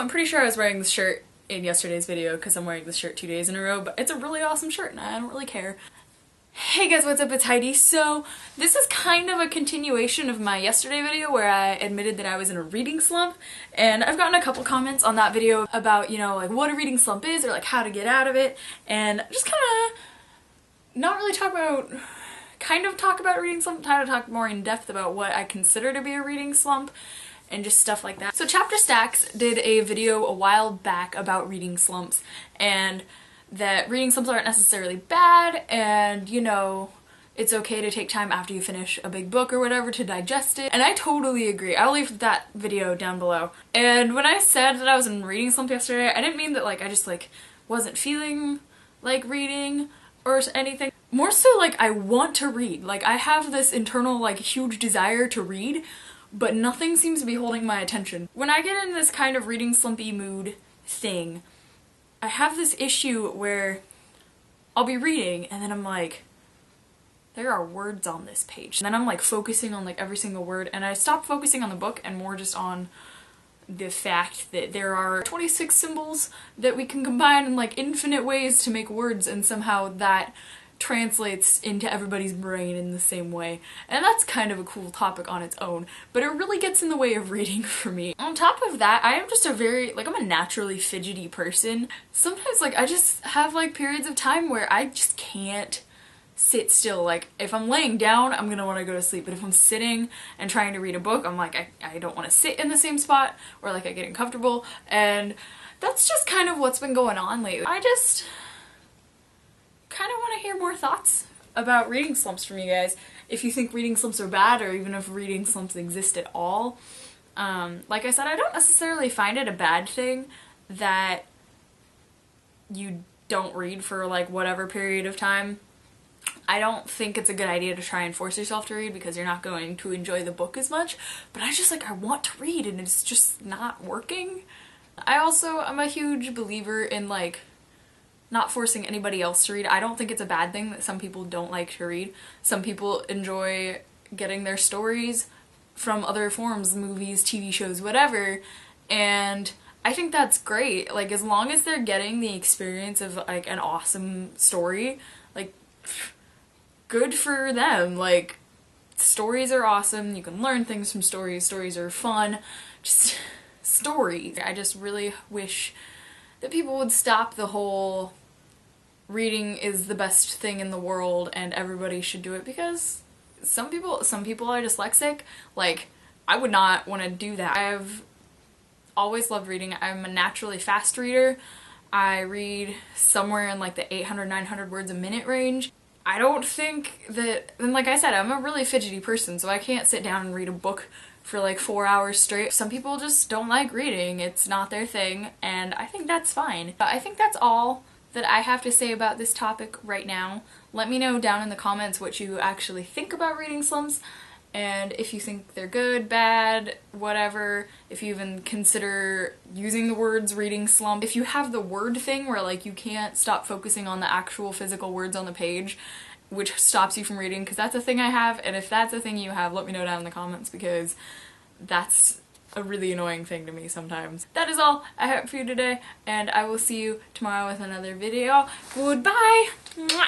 I'm pretty sure I was wearing this shirt in yesterday's video because I'm wearing this shirt 2 days in a row, but it's a really awesome shirt and I don't really care. Hey guys, what's up? It's Heidi. So this is kind of a continuation of my yesterday video where I admitted that I was in a reading slump, and I've gotten a couple comments on that video about, you know, like what a reading slump is or like how to get out of it, and just kind of not really talk about reading slump, try to talk more in depth about what I consider to be a reading slump and just stuff like that. So Chapter Stacks did a video a while back about reading slumps, and that reading slumps aren't necessarily bad, and you know, it's okay to take time after you finish a big book or whatever to digest it, and I totally agree. I'll leave that video down below. And when I said that I was in a reading slump yesterday, I didn't mean that like I just like wasn't feeling like reading or anything. More so like I want to read. Like I have this internal like huge desire to read, but nothing seems to be holding my attention. When I get in this kind of reading slumpy mood thing, I have this issue where I'll be reading and then I'm like, there are words on this page. And then I'm like focusing on like every single word, and I stop focusing on the book and more just on the fact that there are 26 symbols that we can combine in like infinite ways to make words, and somehow that translates into everybody's brain in the same way. And that's kind of a cool topic on its own, but it really gets in the way of reading for me. On top of that, I am just I'm a naturally fidgety person. Sometimes like I just have like periods of time where I just can't sit still. Like if I'm laying down, I'm gonna want to go to sleep, but if I'm sitting and trying to read a book, I'm like I don't want to sit in the same spot, or like I get uncomfortable, and that's just kind of what's been going on lately. I just kind of want to hear more thoughts about reading slumps from you guys. If you think reading slumps are bad, or even if reading slumps exist at all. Like I said, I don't necessarily find it a bad thing that you don't read for like whatever period of time. I don't think it's a good idea to try and force yourself to read because you're not going to enjoy the book as much, but I just like, I want to read and it's just not working. I'm a huge believer in like not forcing anybody else to read. I don't think it's a bad thing that some people don't like to read. Some people enjoy getting their stories from other forms, movies, TV shows, whatever, and I think that's great. Like as long as they're getting the experience of like an awesome story, like good for them. Like stories are awesome, you can learn things from stories, stories are fun, just stories. I just really wish that people would stop the whole reading is the best thing in the world and everybody should do it, because some people are dyslexic. Like I would not want to do that. I've always loved reading. I'm a naturally fast reader. I read somewhere in like the 800-900 words a minute range. I don't think that, and like I said, I'm a really fidgety person, so I can't sit down and read a book for like 4 hours straight. Some people just don't like reading. It's not their thing, and I think that's fine. But I think that's all that I have to say about this topic right now. Let me know down in the comments what you actually think about reading slumps, and if you think they're good, bad, whatever, if you even consider using the words reading slump. If you have the word thing where like you can't stop focusing on the actual physical words on the page, which stops you from reading, because that's a thing I have, and if that's a thing you have, let me know down in the comments, because that's a really annoying thing to me sometimes. That is all I have for you today, and I will see you tomorrow with another video. Goodbye! Mwah!